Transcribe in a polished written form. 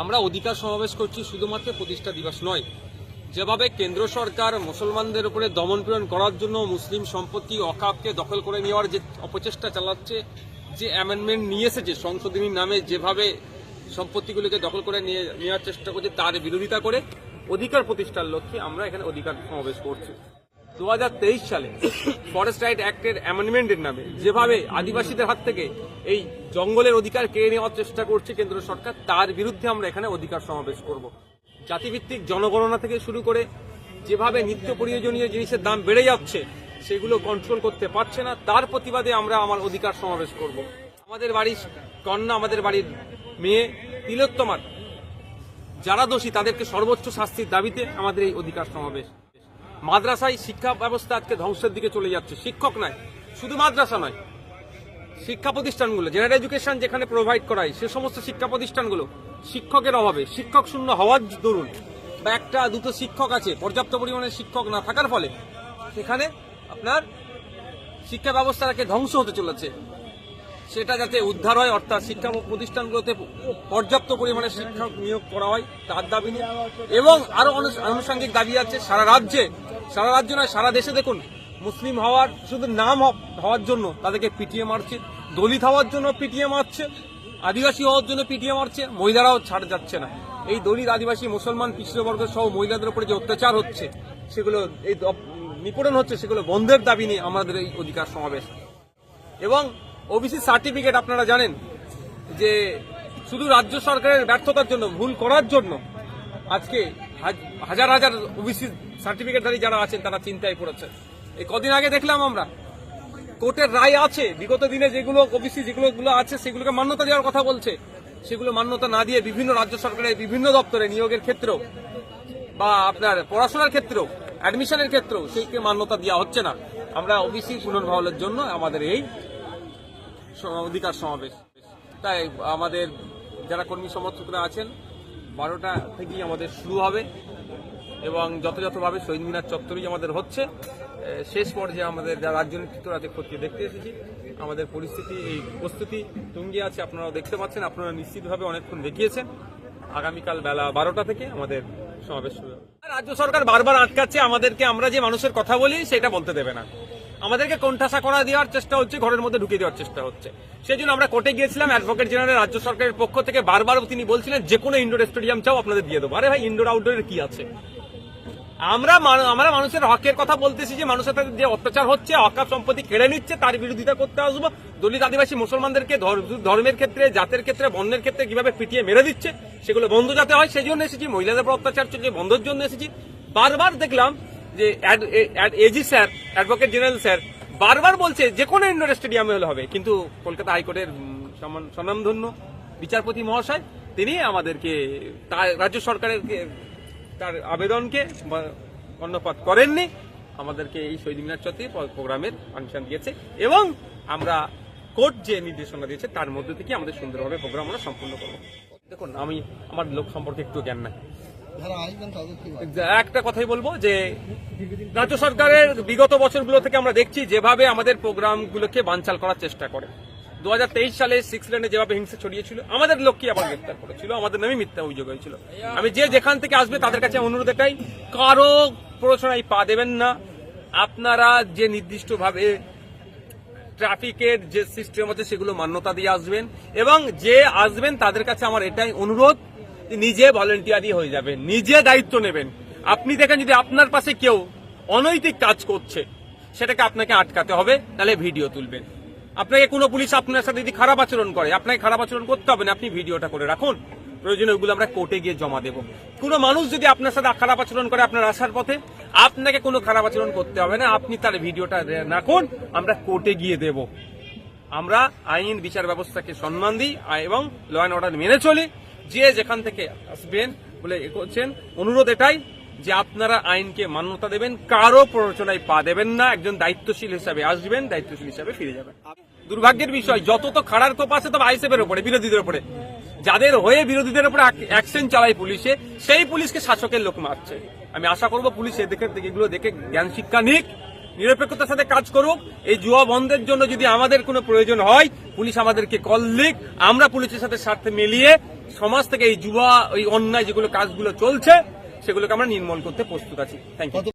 আমরা অধিকার সমাবেশ করছি শুধুমাত্র প্রতিষ্ঠা দিবস নয়। যেভাবে কেন্দ্র সরকার মুসলমানদের উপরে দমনপীড়ন করার জন্য মুসলিম সম্পত্তি ওয়াকফকে দখল করে নেওয়ার যে অপচেষ্টা চালাচ্ছে, যে অ্যামেন্ডমেন্ট নিয়ে এসেছে সংশোধনীর নামে, যেভাবে সম্পত্তিগুলিকে দখল করে নেওয়ার চেষ্টা করছে, তার বিরোধিতা করে অধিকার প্রতিষ্ঠার লক্ষ্যে আমরা এখানে অধিকার সমাবেশ করছি। 2023 সালে ফরেস্ট রাইট অ্যাক্টের অ্যামেন্ডমেন্টের নামে যেভাবে আদিবাসীদের হাত থেকে এই জঙ্গলের অধিকার কেড়ে নেওয়ার চেষ্টা করছে কেন্দ্র সরকার, তার বিরুদ্ধে আমরা এখানে অধিকার সমাবেশ করব। জাতিভিত্তিক জনগণনা থেকে শুরু করে যেভাবে নিত্য প্রয়োজনীয় জিনিসের দাম বেড়ে যাচ্ছে, সেগুলো কন্ট্রোল করতে পারছে না, তার প্রতিবাদে আমরা আমার অধিকার সমাবেশ করব। আমাদের বাড়ির কন্যা, আমাদের বাড়ির মেয়ে তিলোত্তমার যারা দোষী তাদেরকে সর্বোচ্চ শাস্তির দাবিতে আমাদের এই অধিকার সমাবেশ। মাদ্রাসায় শিক্ষা ব্যবস্থা আজকে ধ্বংসের দিকে চলে যাচ্ছে। শিক্ষক নয়, শুধু মাদ্রাসা নয়, শিক্ষা প্রতিষ্ঠানগুলো, জেনারেল এডুকেশন যেখানে প্রোভাইড করায় সে সমস্ত শিক্ষা প্রতিষ্ঠানগুলো শিক্ষকের অভাবে, শিক্ষক শূন্য হওয়ার দরুন, বা একটা দুটো শিক্ষক আছে, পর্যাপ্ত পরিমাণে শিক্ষক না থাকার ফলে সেখানে আপনার শিক্ষা ব্যবস্থাটাকে ধ্বংস হতে চলেছে। সেটা যাতে উদ্ধার হয়, অর্থাৎ শিক্ষা প্রতিষ্ঠানগুলোতে পর্যাপ্ত পরিমাণে শিক্ষক নিয়োগ করা হয়, তার দাবি নিয়ে। এবং আরো আনুষঙ্গিক দাবি আছে সারা রাজ্য নয়, সারা দেশে দেখুন মুসলিম হওয়ার শুধু নাম হওয়ার জন্য তাদেরকে পিটিয়ে মারছে, দলিত হওয়ার জন্য পিটিয়ে মারছে, আদিবাসী হওয়ার জন্য পিটিয়ে মারছে, মহিলারাও ছাড় যাচ্ছে না। এই দলিত, আদিবাসী, মুসলমান, পিছিয়ে সহ মহিলাদের উপরে যে অত্যাচার হচ্ছে, সেগুলো এই নিপীড়ন হচ্ছে, সেগুলো বন্ধের দাবি নিয়ে আমাদের এই অধিকার সমাবেশ। এবং ওবিসি সার্টিফিকেট আপনারা জানেন যে শুধু রাজ্য সরকারের ব্যর্থতার জন্য, ভুল করার জন্য আজকে হাজার হাজার ওবিসি সার্টিফিকেটধারী যারা আছেন তারা চিন্তায় পড়েছে। এই কদিন আগে দেখলাম আমরা কোর্টের রায় আছে, বিগত দিনে যেগুলো ওবিসি যেগুলো আছে সেগুলোকে মান্যতা দেওয়ার কথা বলছে, সেগুলো মান্যতা না দিয়ে বিভিন্ন রাজ্য সরকারের বিভিন্ন দপ্তরে নিয়োগের ক্ষেত্রেও বা আপনার পড়াশোনার ক্ষেত্রেও, অ্যাডমিশনের ক্ষেত্রেও সেইকে মান্যতা দেওয়া হচ্ছে না। আমরা ওবিসি পুনর্বহালের জন্য আমাদের এই অধিকার সমাবেশ। তাই আমাদের যারা কর্মী সমর্থকরা আছেন 12টা থেকেই আমাদের শুরু হবে এবং যথাযথভাবে শহীদ মিনার চত্বরেই আমাদের হচ্ছে। শেষ পর্যায়ে আমাদের যারা রাজ্য নেতৃত্বরা খতিয়ে দেখতে এসেছি, আমাদের পরিস্থিতি, এই প্রস্তুতি তুঙ্গে আছে, আপনারাও দেখতে পাচ্ছেন, আপনারা নিশ্চিতভাবে অনেকক্ষণ দেখিয়েছেন। আগামীকাল বেলা 12টা থেকে আমাদের সমাবেশ শুরু হবে। রাজ্য সরকার বারবার আটকাচ্ছে আমাদেরকে, আমরা যে মানুষের কথা বলি সেটা বলতে দেবে না, আমাদেরকে কোণঠাসা করা দেওয়ার চেষ্টা হচ্ছে, ঘরের মধ্যে ঢুকিয়ে দেওয়ার চেষ্টা হচ্ছে। সেই জন্য আমরা কোর্টে গিয়েছিলাম, অ্যাডভোকেট জেনারেল রাজ্য সরকারের পক্ষ থেকে বারবার তিনি বলছিলেন যে কোনো ইনডোর স্টেডিয়াম চাও আপনাদের দিয়ে দেবো। আরে ভাই, ইনডোর আউটডোরের কি আছে? আমরা মানুষের হকের কথা বলতেছি, যে মানুষের যে অত্যাচার হচ্ছে, ওয়াকফ সম্পত্তি কেড়ে নিচ্ছে, তার বিরোধিতা করতে আসবো। দলিত, আদিবাসী, মুসলমানদেরকে ধর্মের ক্ষেত্রে, জাতের ক্ষেত্রে, বর্ণের ক্ষেত্রে কিভাবে পিটিয়ে মেরে দিচ্ছে, সেগুলো বন্ধ যাতে হয় সেই জন্য এসেছি। মহিলাদের উপর অত্যাচার চলছে, বন্ধের জন্য এসেছি। বারবার দেখলাম যে AG sir, advocate general sir বারবার বলছে যে কোনো ইনডোর স্টেডিয়ামে হলে হবে, কিন্তু কলকাতা হাইকোর্টের স্বনামধন্য বিচারপতি মহাশয় তিনি আমাদেরকে রাজ্য সরকারের তার আবেদনকে কর্ণপাত করেননি, আমাদেরকে এই শহীদ মিনার চত্বরে প্রোগ্রামের পারমিশন দিয়েছে এবং আমরা কোর্ট যে নির্দেশনা দিয়েছে তার মধ্যে থেকে আমাদের সুন্দরভাবে প্রোগ্রাম আমরা সম্পূর্ণ করব। দেখুন, আমার লোক সম্পর্কে একটু জ্ঞান নাই, একটা কথাই বলবো যে রাজ্য সরকারের বিগত বছরগুলো থেকে আমরা দেখছি যেভাবে আমাদের প্রোগ্রামগুলোকে বানচাল করার চেষ্টা করে। 2023 সালে 6 লেনে যেভাবে হিংসা ছড়িয়েছিল, আমাদের লোককে আবার গ্রেফতার করেছিল, আমাদের নামে মিথ্যা অভিযোগ হয়েছিল। আমি যেখান থেকে আসবে তাদের কাছে অনুরোধ এটাই, কারো প্ররোচনায় পা দেবেন না। আপনারা যে নির্দিষ্টভাবে ট্রাফিকের যে সিস্টেম আছে সেগুলো মান্যতা দিয়ে আসবেন, এবং যে আসবেন তাদের কাছে আমার এটাই অনুরোধ, নিজে ভলেন্টিয়ারি হয়ে যাবেন, নিজে দায়িত্ব নেবেন। আপনি দেখেন যদি আপনার পাশে কেউ অনৈতিক কাজ করছে, সেটাকে আপনাকে আটকাতে হবে, তাহলে ভিডিও তুলবেন। আপনাকে কোনো পুলিশ আপনার সাথে যদি খারাপ আচরণ করে, আপনাকে খারাপ আচরণ করতে হবে না, আপনি ভিডিওটা করে রাখুন, প্রয়োজনে ওইগুলো আমরা কোর্টে গিয়ে জমা দেব। কোনো মানুষ যদি আপনার সাথে খারাপ আচরণ করে আপনার আসার পথে, আপনাকে কোনো খারাপ আচরণ করতে হবে না, আপনি তার ভিডিওটা রাখুন, আমরা কোর্টে গিয়ে দেব। আমরা আইন বিচার ব্যবস্থাকে সম্মান দিই এবং ল অ্যান্ড অর্ডার মেনে চলি। যে যেখান থেকে আসবেন বলে করছেন, অনুরোধ এটাই যে আপনারা আইনকে মান্যতা দেবেন, কারো প্ররোচনায় পা দেবেন না, একজন দায়িত্বশীল হিসাবে আসবেন, দায়িত্বশীল হিসাবে ফিরে যাবেন। দুর্ভাগ্যের বিষয়, যত তো খাড়ার কোপ আছে তবে আইএসএফের উপরে, বিরোধীদের উপরে, যাদের হয়ে বিরোধীদের উপরে অ্যাকশন চালায় পুলিশে, সেই পুলিশকে শাসকের লোক মারছে। আমি আশা করবো পুলিশ এগুলো দেখে জ্ঞান শিক্ষা নিক, নিরপেক্ষতার সাথে কাজ করুক। এই জুয়া বন্ধের জন্য যদি আমাদের কোনো প্রয়োজন হয়, পুলিশ আমাদেরকে কল দিক, আমরা পুলিশের সাথে স্বার্থে মিলিয়ে সমাজ থেকে এই জুয়া, এই অন্যায় যেগুলো কাজগুলো চলছে সেগুলোকে আমরা নির্মূল করতে প্রস্তুত আছি। Thank you.